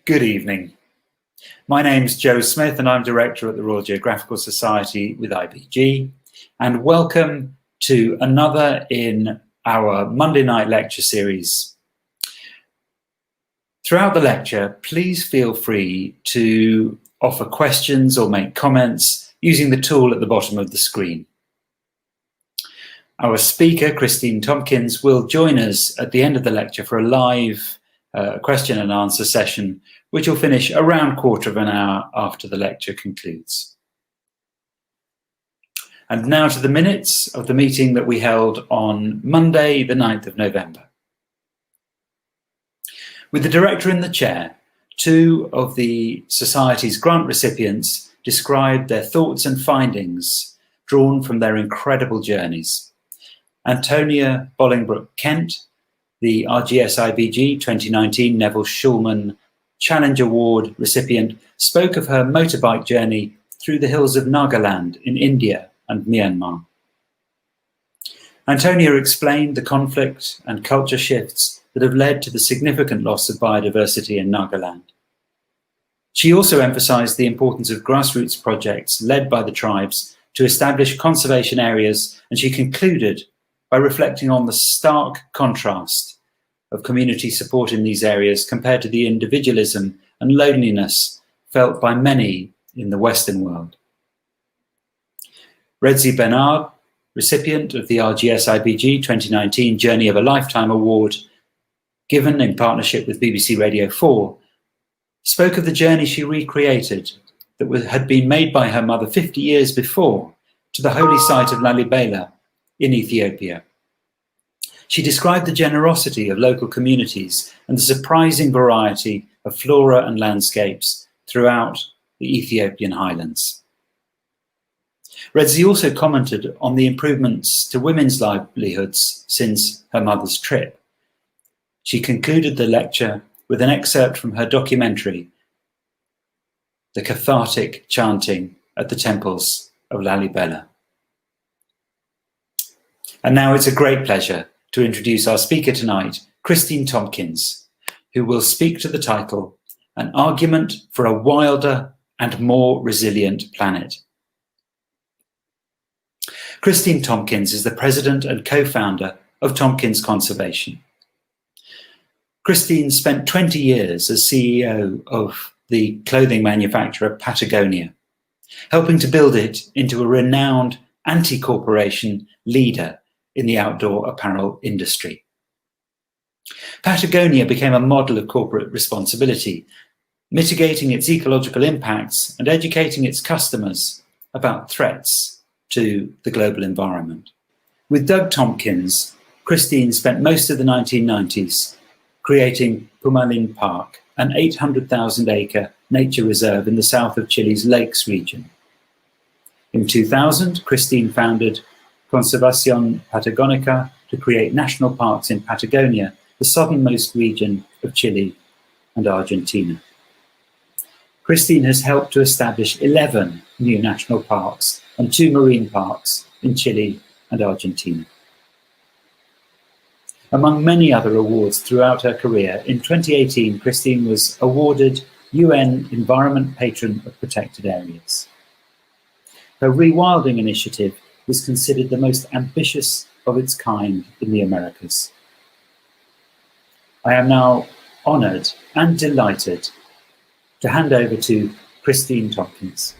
Good evening. My name's Joe Smith and I'm Director at the Royal Geographical Society with IBG, and welcome to another in our Monday night lecture series. Throughout the lecture, please feel free to offer questions or make comments using the tool at the bottom of the screen. Our speaker, Kristine Tompkins, will join us at the end of the lecture for a live question and answer session, which will finish around quarter of an hour after the lecture concludes. And now to the minutes of the meeting that we held on Monday, the 9th of November. With the director in the chair, two of the Society's grant recipients described their thoughts and findings drawn from their incredible journeys. Antonia Bolingbroke-Kent, the RGS-IBG 2019 Neville Schulman Challenge Award recipient, spoke of her motorbike journey through the hills of Nagaland in India and Myanmar. Antonia explained the conflict and culture shifts that have led to the significant loss of biodiversity in Nagaland. She also emphasized the importance of grassroots projects led by the tribes to establish conservation areas, and she concluded by reflecting on the stark contrast of community support in these areas compared to the individualism and loneliness felt by many in the Western world. Redzi Bernard, recipient of the RGS-IBG 2019 Journey of a Lifetime Award, given in partnership with BBC Radio 4, spoke of the journey she recreated that had been made by her mother 50 years before to the holy site of Lalibela in Ethiopia. She described the generosity of local communities and the surprising variety of flora and landscapes throughout the Ethiopian highlands. Redzi also commented on the improvements to women's livelihoods since her mother's trip. She concluded the lecture with an excerpt from her documentary, The Cathartic Chanting at the Temples of Lalibela. And now it's a great pleasure to introduce our speaker tonight, Kristine Tompkins, who will speak to the title, An Argument for a Wilder and More Resilient Planet. Kristine Tompkins is the president and co-founder of Tompkins Conservation. Kristine spent 20 years as CEO of the clothing manufacturer Patagonia, helping to build it into a renowned anti-corporation leader in the outdoor apparel industry. Patagonia became a model of corporate responsibility, mitigating its ecological impacts and educating its customers about threats to the global environment. With Doug Tompkins, Kristine spent most of the 1990s creating Pumalin Park, an 800,000-acre nature reserve in the south of Chile's Lakes region. In 2000, Kristine founded Conservación Patagónica to create national parks in Patagonia, the southernmost region of Chile and Argentina. Kristine has helped to establish 11 new national parks and 2 marine parks in Chile and Argentina. Among many other awards throughout her career, in 2018, Kristine was awarded UN Environment Patron of Protected Areas. Her Rewilding initiative is considered the most ambitious of its kind in the Americas. I am now honoured and delighted to hand over to Kristine Tompkins.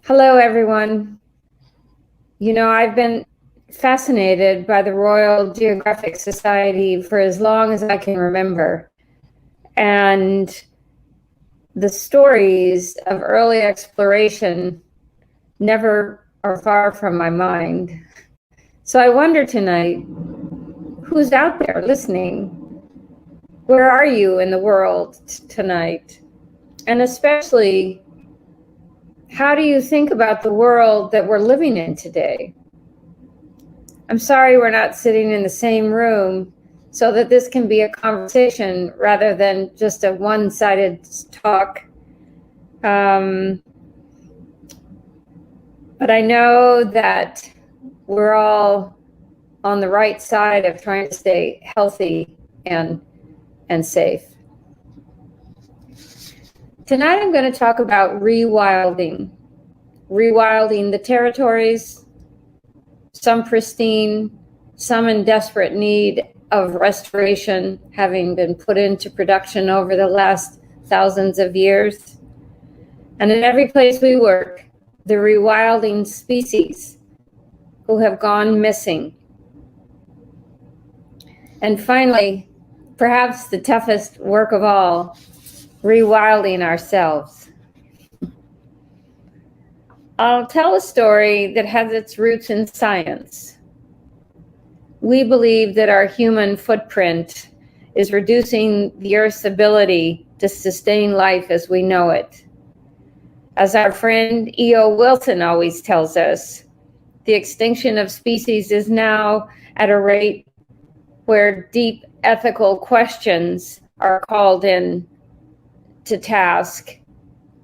Hello, everyone. You know, I've been fascinated by the Royal Geographic Society for as long as I can remember. And the stories of early exploration never are far from my mind. So I wonder tonight, who's out there listening Where are you in the world tonight? And especially, how do you think about the world that we're living in today? I'm sorry we're not sitting in the same room so that this can be a conversation rather than just a one-sided talk. But I know that we're all on the right side of trying to stay healthy and safe. Tonight I'm going to talk about rewilding the territories, some pristine, some in desperate need of restoration, having been put into production over the last thousands of years. And in every place we work, the rewilding species who have gone missing. And finally, perhaps the toughest work of all, rewilding ourselves. I'll tell a story that has its roots in science. We believe that our human footprint is reducing the Earth's ability to sustain life as we know it. As our friend E.O. Wilson always tells us, the extinction of species is now at a rate where deep ethical questions are called in to task,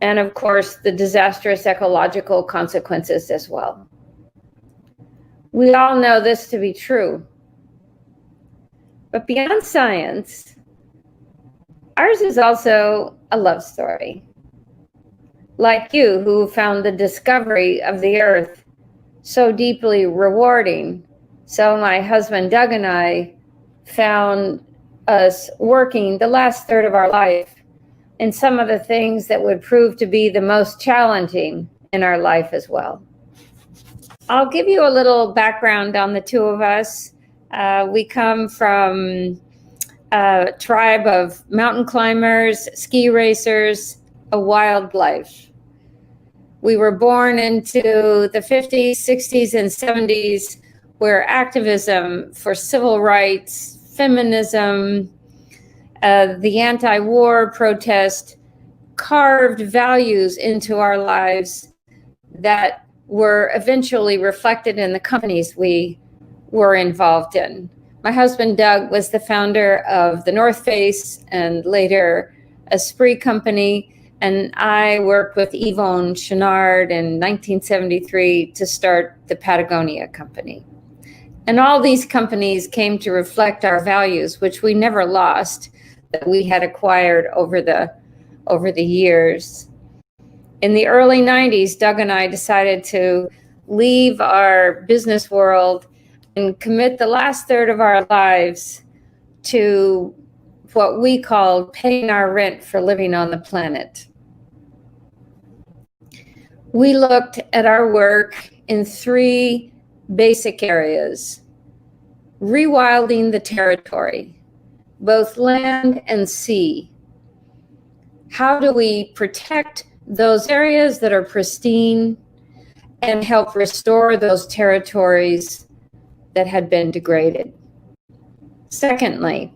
and of course, the disastrous ecological consequences as well. We all know this to be true. But beyond science, ours is also a love story. Like you, who found the discovery of the Earth so deeply rewarding, so my husband Doug and I found us working the last third of our life in some of the things that would prove to be the most challenging in our life as well. I'll give you a little background on the two of us. We come from a tribe of mountain climbers, ski racers, a wild life. We were born into the 50s, 60s, and 70s, where activism for civil rights, feminism, the anti-war protest carved values into our lives that were eventually reflected in the companies we were involved in. My husband, Doug, was the founder of the North Face and later Esprit Company. And I worked with Yvon Chouinard in 1973 to start the Patagonia Company. And all these companies came to reflect our values, which we never lost, that we had acquired over the years. In the early 90s, Doug and I decided to leave our business world and commit the last third of our lives to what we called paying our rent for living on the planet. We looked at our work in three basic areas: rewilding the territory, both land and sea. How do we protect those areas that are pristine and help restore those territories that had been degraded? Secondly,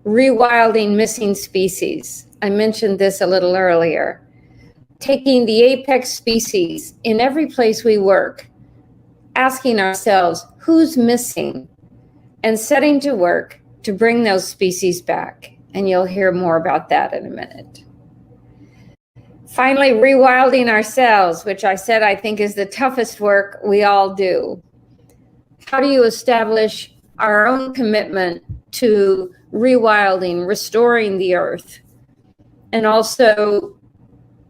rewilding missing species. I mentioned this a little earlier. Taking the apex species in every place we work, asking ourselves who's missing, and setting to work to bring those species back. And you'll hear more about that in a minute. Finally, rewilding ourselves, which I said I think is the toughest work we all do. How do you establish our own commitment to rewilding, restoring the earth, and also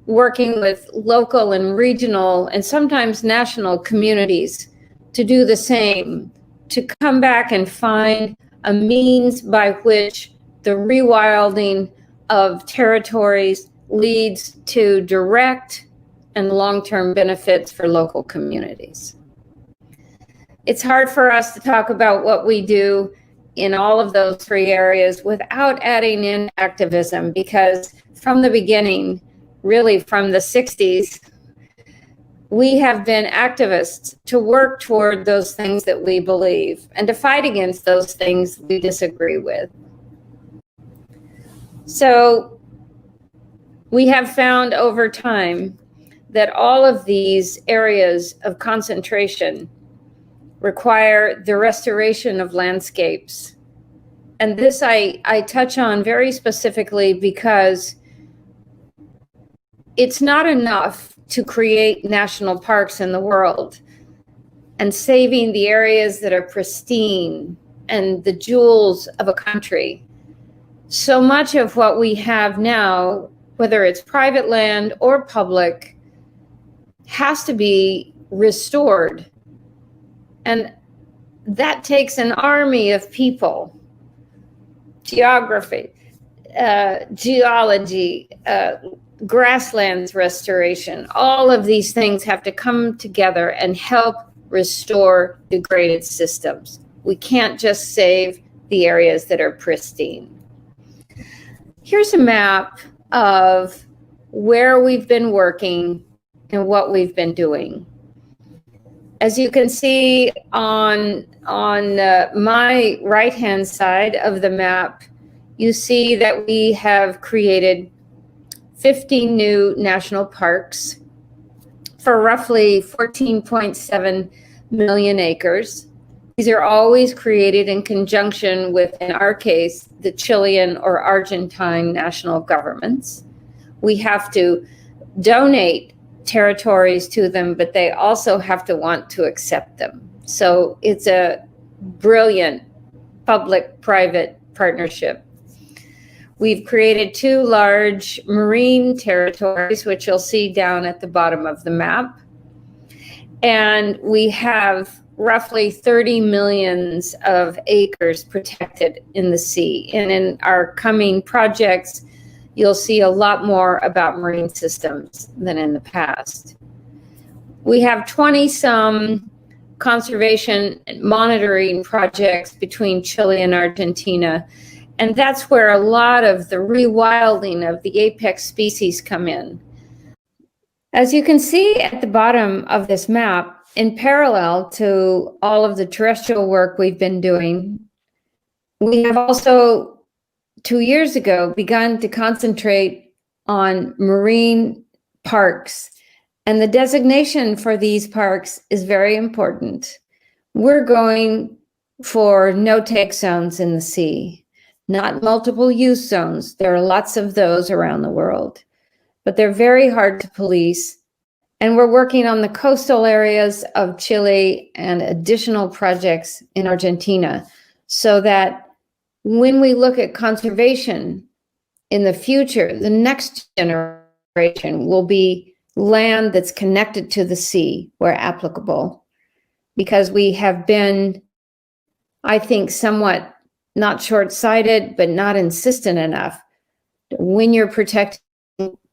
working with local and regional and sometimes national communities to do the same, to come back and find a means by which the rewilding of territories leads to direct and long-term benefits for local communities. It's hard for us to talk about what we do in all of those three areas without adding in activism, because from the beginning, really from the 60s, we have been activists to work toward those things that we believe and to fight against those things we disagree with. So we have found over time that all of these areas of concentration require the restoration of landscapes. And this I touch on very specifically because it's not enough to create national parks in the world and saving the areas that are pristine and the jewels of a country. So much of what we have now, whether it's private land or public, has to be restored. And that takes an army of people, geography, geology, grasslands restoration. All of these things have to come together and help restore degraded systems. We can't just save the areas that are pristine. Here's a map of where we've been working and what we've been doing. As you can see on my right-hand side of the map, you see that we have created 15 new national parks for roughly 14.7 million acres. These are always created in conjunction with, in our case, the Chilean or Argentine national governments. We have to donate territories to them, but they also have to want to accept them. So it's a brilliant public-private partnership. We've created 2 large marine territories, which you'll see down at the bottom of the map. And we have roughly 30 million of acres protected in the sea. And in our coming projects, you'll see a lot more about marine systems than in the past. We have 20-some conservation and monitoring projects between Chile and Argentina. And that's where a lot of the rewilding of the apex species come in. As you can see at the bottom of this map, in parallel to all of the terrestrial work we've been doing, we have also 2 years ago begun to concentrate on marine parks. And the designation for these parks is very important. We're going for no-take zones in the sea, not multiple use zones. There are lots of those around the world, but they're very hard to police. And we're working on the coastal areas of Chile and additional projects in Argentina, so that when we look at conservation in the future, the next generation will be land that's connected to the sea where applicable, because we have been, I think, somewhat not short-sighted, but not insistent enough. When you're protecting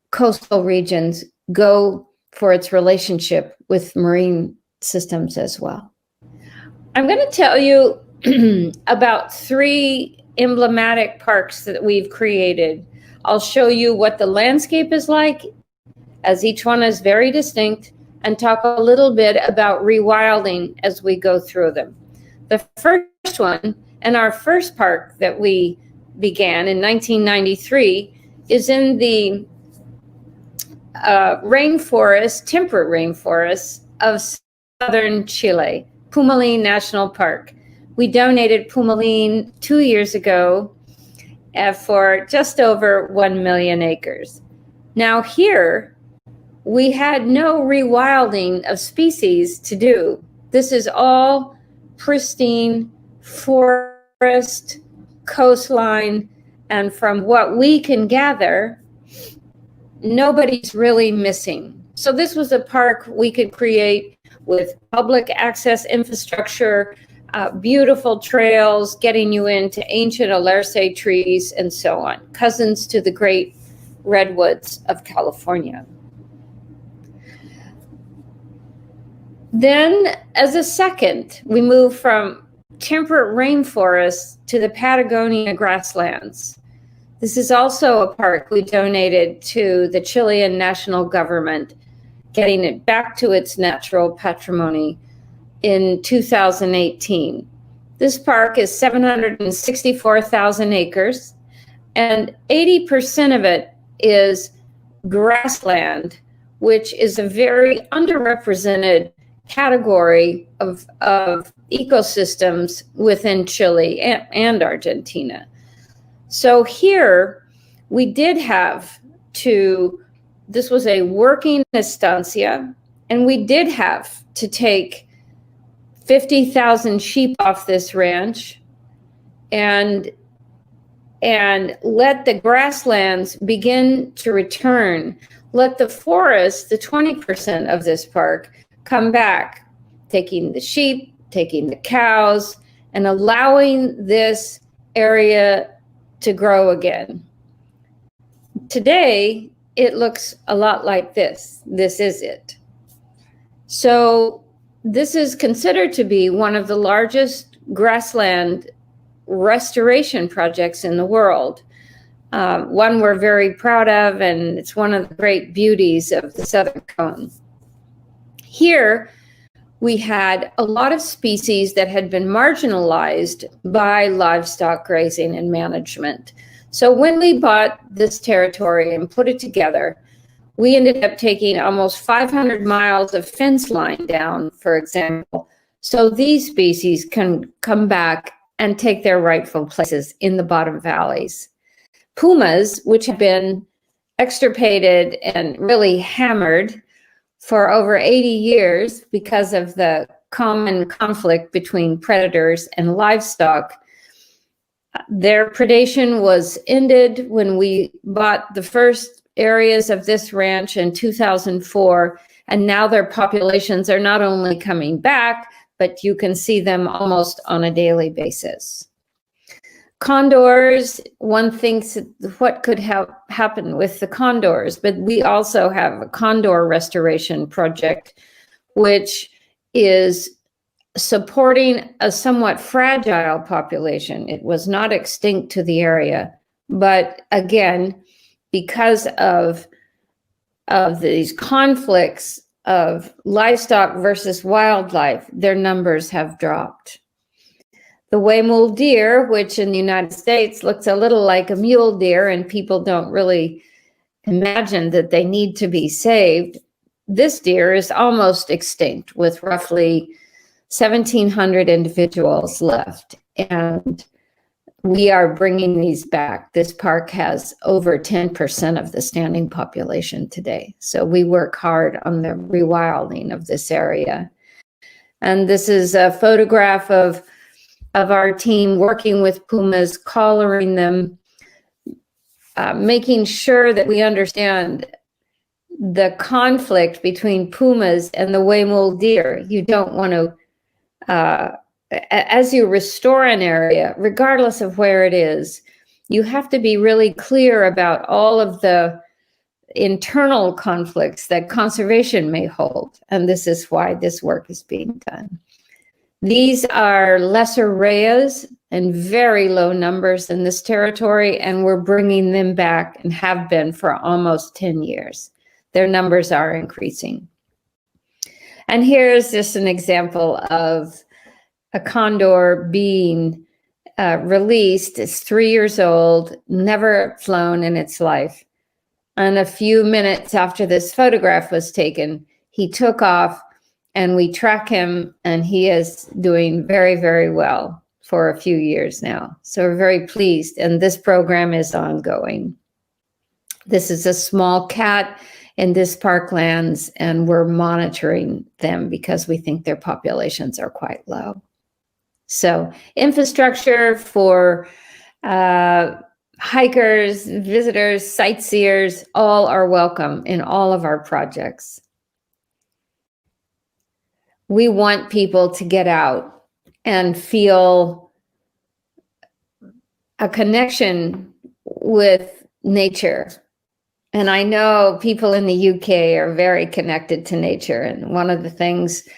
coastal regions, go for its relationship with marine systems as well. I'm going to tell you about 3 emblematic parks that we've created. I'll show you what the landscape is like, as each one is very distinct, and talk a little bit about rewilding as we go through them. The first one, and our first park that we began in 1993, is in the rainforest, temperate rainforests of southern Chile, Pumalín National Park. We donated Pumalín 2 years ago for just over 1 million acres. Now here, we had no rewilding of species to do. This is all pristine forest, coastline, and from what we can gather, nobody's really missing. So this was a park we could create with public access infrastructure, beautiful trails getting you into ancient alerce trees and so on, cousins to the great redwoods of California. Then as a second, we move from temperate rainforests to the Patagonia grasslands. This is also a park we donated to the Chilean national government, getting it back to its natural patrimony in 2018. This park is 764,000 acres, And 80% of it is grassland, which is a very underrepresented category of ecosystems within Chile and Argentina. So here we did have this was a working estancia, and we did have to take 50,000 sheep off this ranch and let the grasslands begin to return. Let the forest, the 20% of this park, come back, taking the sheep, taking the cows, and allowing this area to grow again. Today, it looks a lot like this. This is it. So this is considered to be one of the largest grassland restoration projects in the world. One we're very proud of, and it's one of the great beauties of the Southern Cone. Here, we had a lot of species that had been marginalized by livestock grazing and management. So when we bought this territory and put it together, we ended up taking almost 500 miles of fence line down, for example, so these species can come back and take their rightful places in the bottom valleys. Pumas, which have been extirpated and really hammered for over 80 years because of the common conflict between predators and livestock, their predation was ended when we bought the first areas of this ranch in 2004, and now their populations are not only coming back, but you can see them almost on a daily basis. Condors, one thinks what could have happened with the condors, but we also have a condor restoration project, which is supporting a somewhat fragile population. It was not extinct to the area, but again, because of these conflicts of livestock versus wildlife, their numbers have dropped. The Huemul deer, which in the United States looks a little like a mule deer, and people don't really imagine that they need to be saved. This deer is almost extinct with roughly 1,700 individuals left, and we are bringing these back. This park has over 10% of the standing population today. So we work hard on the rewilding of this area. And this is a photograph of our team working with pumas, collaring them, making sure that we understand the conflict between pumas and the Huemul deer. You don't want to, as you restore an area, regardless of where it is, you have to be really clear about all of the internal conflicts that conservation may hold. And this is why this work is being done. These are lesser rheas in very low numbers in this territory, and we're bringing them back and have been for almost 10 years. Their numbers are increasing. And here's just an example of a condor being released. It's 3 years old, never flown in its life. And a few minutes after this photograph was taken, he took off, and we track him, and he is doing very, very well for a few years now. So we're very pleased, and this program is ongoing. This is a small cat in this parklands, and we're monitoring them because we think their populations are quite low. So infrastructure for hikers, visitors, sightseers, all are welcome in all of our projects. We want people to get out and feel a connection with nature. And I know people in the UK are very connected to nature. And one of the things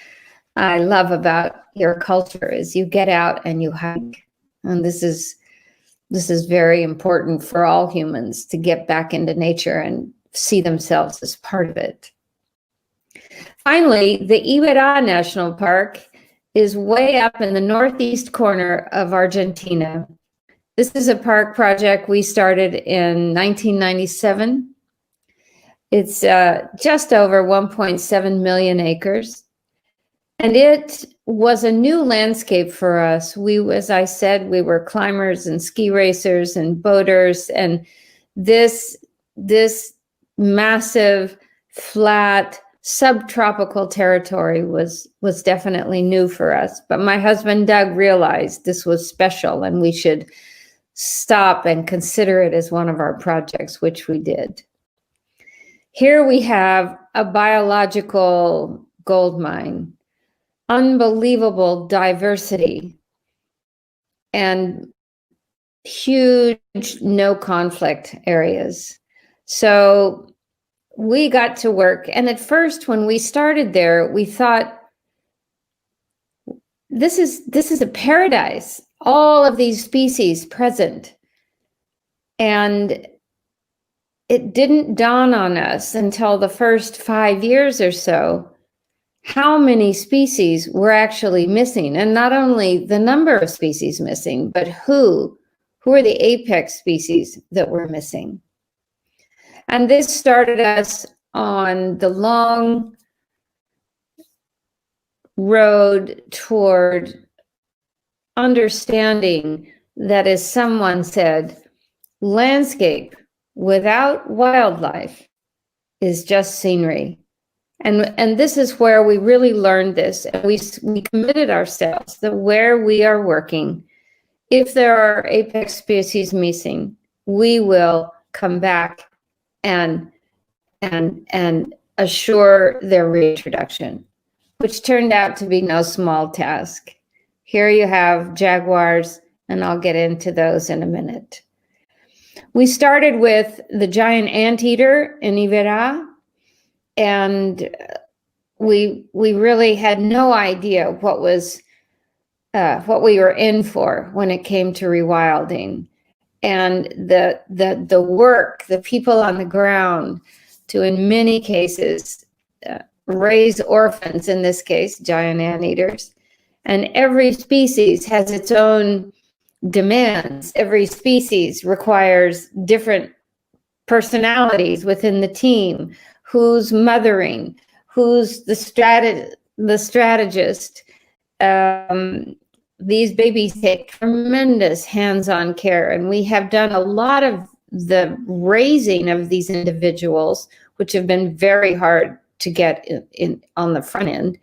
I love about your culture is you get out and you hike. And this is very important for all humans to get back into nature and see themselves as part of it. Finally, the Iberá National Park is way up in the northeast corner of Argentina. This is a park project we started in 1997. It's just over 1.7 million acres. And it was a new landscape for us. As I said, we were climbers and ski racers and boaters. And this massive, flat, subtropical territory was definitely new for us. But my husband, Doug, realized this was special and we should stop and consider it as one of our projects, which we did. Here we have a biological gold mine, unbelievable diversity, and huge no conflict areas. So we got to work. And at first, when we started there, we thought, this is a paradise, all of these species present. And it didn't dawn on us until the first 5 years or so how many species were actually missing. And not only the number of species missing, but who are the apex species that were missing. And this started us on the long road toward understanding that, as someone said, landscape without wildlife is just scenery. And this is where we really learned this. And we committed ourselves that where we are working, if there are apex species missing, we will come back and assure their reintroduction, which turned out to be no small task. Here you have jaguars, and I'll get into those in a minute. We started with the giant anteater in Iberá, and we really had no idea what we were in for when it came to rewilding. And the work, the people on the ground to, in many cases, raise orphans, in this case, giant anteaters. And every species has its own demands. Every species requires different personalities within the team. Who's mothering? Who's the strategist? These babies take tremendous hands-on care, and we have done a lot of the raising of these individuals, which have been very hard to get in on the front end.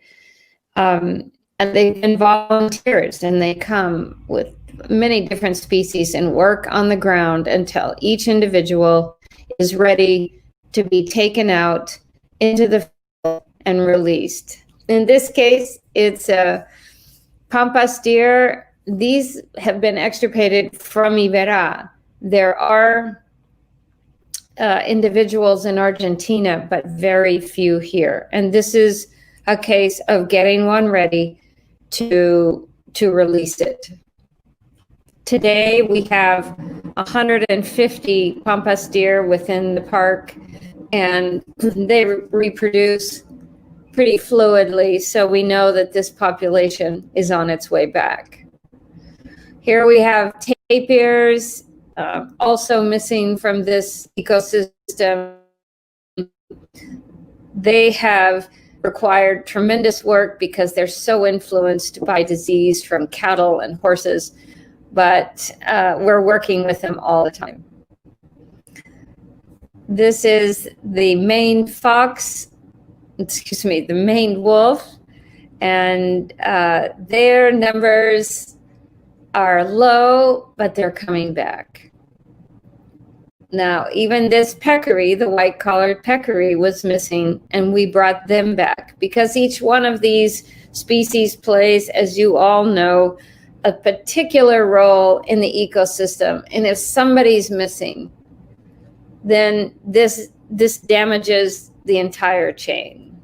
And they've been volunteers, and they come with many different species and work on the ground until each individual is ready to be taken out into the field and released. In this case, it's a pampas deer. These have been extirpated from Iberá. There are individuals in Argentina, but very few here. And this is a case of getting one ready to release it. Today, we have 150 pampas deer within the park, and they reproduce pretty fluidly, so we know that this population is on its way back. Here we have tapirs, also missing from this ecosystem. They have required tremendous work because they're so influenced by disease from cattle and horses, but we're working with them all the time. This is the Maine fox, the Maine wolf, and their numbers are low, but they're coming back. Now, even this peccary, the white-collared peccary, was missing, and we brought them back because each one of these species plays, as you all know, a particular role in the ecosystem. And if somebody's missing, then this damages the entire chain.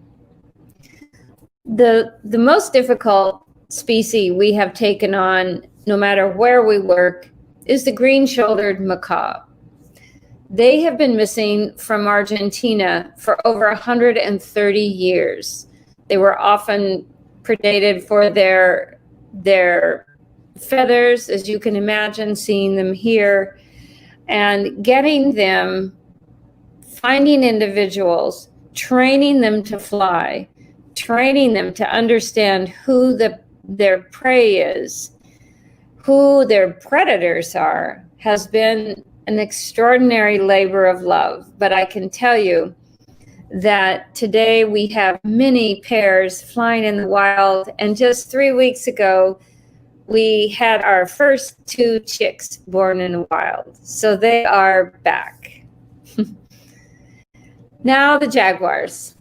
The most difficult species we have taken on, no matter where we work, is the green-shouldered macaw. They have been missing from Argentina for over 130 years. They were often predated for their feathers, as you can imagine, seeing them here, and getting them, finding individuals, training them to fly, training them to understand who their prey is, who their predators are, has been an extraordinary labor of love. But I can tell you that today we have many pairs flying in the wild, and just 3 weeks ago, we had our first 2 chicks born in the wild. So they are back. Now the jaguars.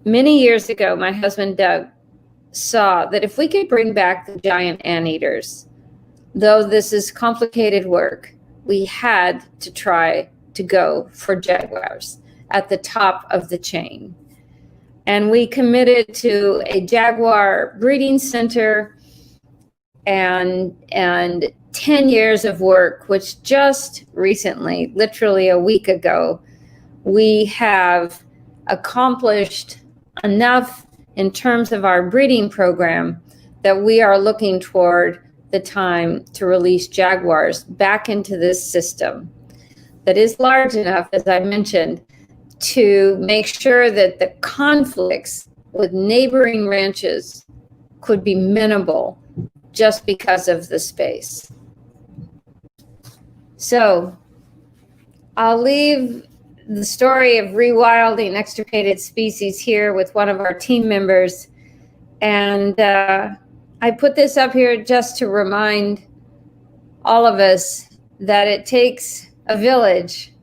Many years ago, my husband Doug saw that if we could bring back the giant anteaters, though this is complicated work, we had to try to go for jaguars at the top of the chain. And we committed to a jaguar breeding center and 10 years of work, which just recently, literally a week ago, we have accomplished enough in terms of our breeding program that we are looking toward the time to release jaguars back into this system that is large enough, as I mentioned, to make sure that the conflicts with neighboring ranches could be minimal just because of the space. So I'll leave the story of rewilding extirpated species here with one of our team members. And I put this up here just to remind all of us that it takes a village,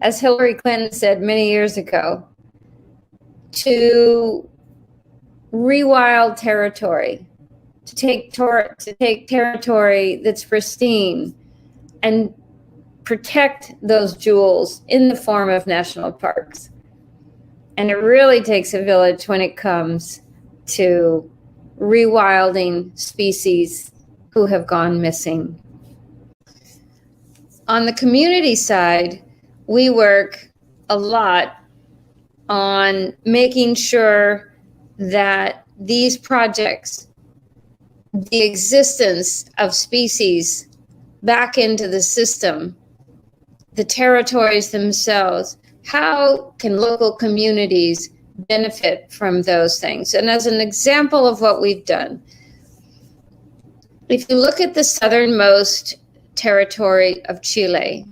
as Hillary Clinton said many years ago, to rewild territory, to take territory that's pristine and protect those jewels in the form of national parks. And it really takes a village when it comes to rewilding species who have gone missing. On the community side, we work a lot on making sure that these projects, the existence of species back into the system, the territories themselves, how can local communities benefit from those things? And as an example of what we've done, if you look at the southernmost territory of Chile,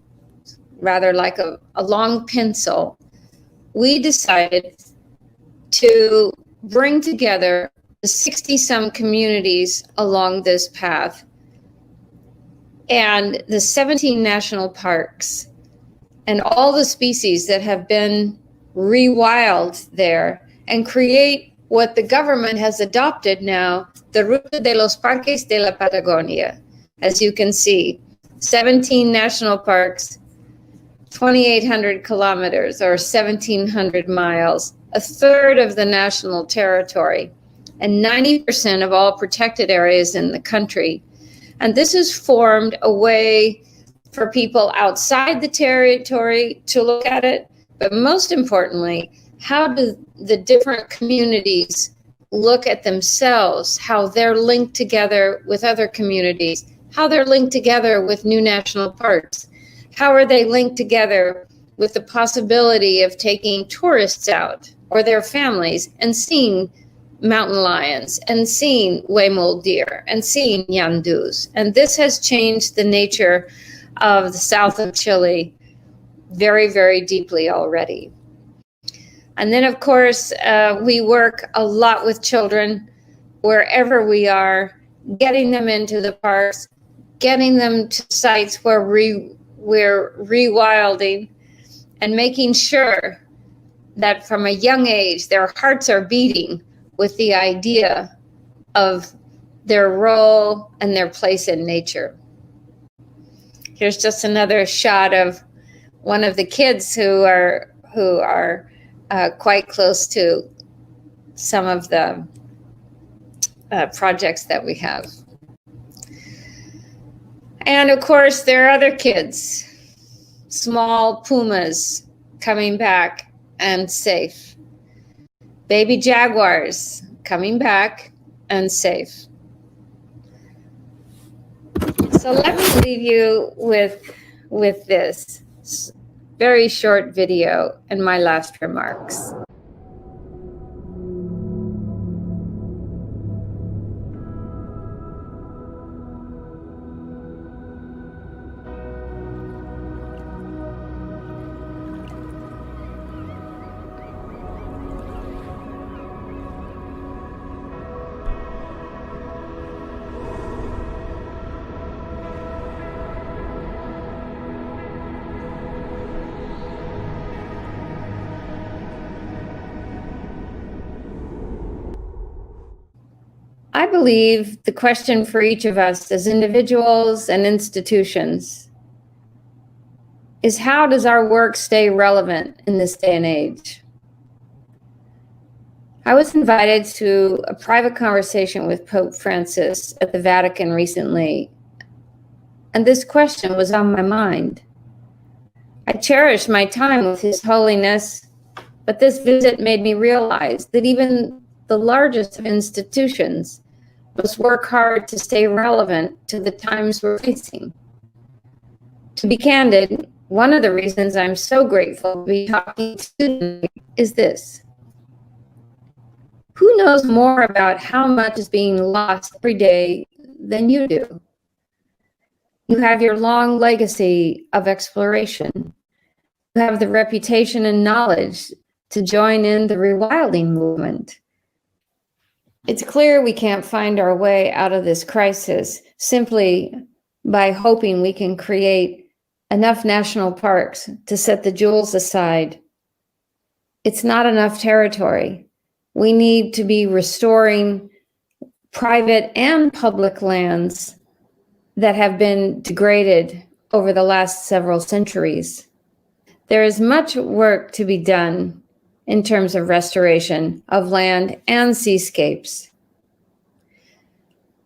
rather like a long pencil, we decided to bring together the 60-some communities along this path and the 17 national parks and all the species that have been rewild there, and create what the government has adopted now, the Ruta de los Parques de la Patagonia. As you can see, 17 national parks, 2,800 kilometers or 1,700 miles, a third of the national territory, and 90% of all protected areas in the country. And this has formed a way for people outside the territory to look at it. But most importantly, how do the different communities look at themselves, how they're linked together with other communities, how they're linked together with new national parks, how are they linked together with the possibility of taking tourists out or their families and seeing mountain lions and seeing huemul deer and seeing yandus. And this has changed the nature of the south of Chile very, very deeply already. And then, of course, we work a lot with children wherever we are, getting them into the parks, getting them to sites where we're rewilding, and making sure that from a young age, their hearts are beating with the idea of their role and their place in nature. Here's just another shot of one of the kids who are quite close to some of the projects that we have. And of course, there are other kids, small pumas coming back and safe. Baby jaguars coming back and safe. So let me leave you with this very short video and my last remarks. I believe the question for each of us as individuals and institutions is, how does our work stay relevant in this day and age? I was invited to a private conversation with Pope Francis at the Vatican recently, and this question was on my mind. I cherished my time with His Holiness, but this visit made me realize that even the largest of institutions must work hard to stay relevant to the times we're facing. To be candid, one of the reasons I'm so grateful to be talking to you tonight is this. Who knows more about how much is being lost every day than you do? You have your long legacy of exploration. You have the reputation and knowledge to join in the rewilding movement. It's clear we can't find our way out of this crisis simply by hoping we can create enough national parks to set the jewels aside. It's not enough territory. We need to be restoring private and public lands that have been degraded over the last several centuries. There is much work to be done in terms of restoration of land and seascapes.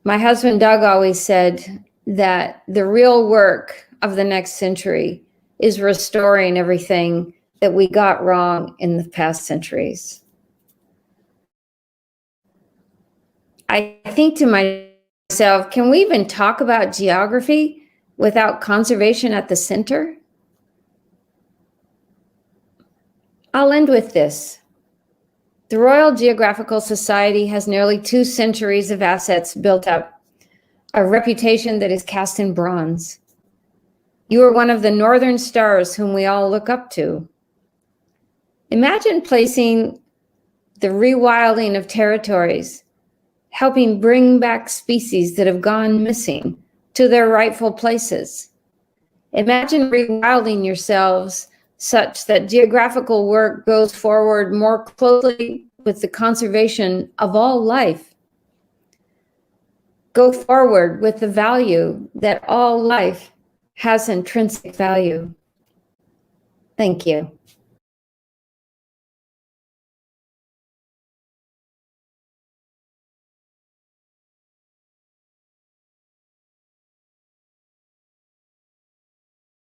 My husband Doug always said that the real work of the next century is restoring everything that we got wrong in the past centuries. I think to myself, can we even talk about geography without conservation at the center? I'll end with this. The Royal Geographical Society has nearly 2 centuries of assets built up, a reputation that is cast in bronze. You are one of the northern stars whom we all look up to. Imagine placing the rewilding of territories, helping bring back species that have gone missing to their rightful places. Imagine rewilding yourselves such that geographical work goes forward more closely with the conservation of all life. Go forward with the value that all life has intrinsic value. Thank you.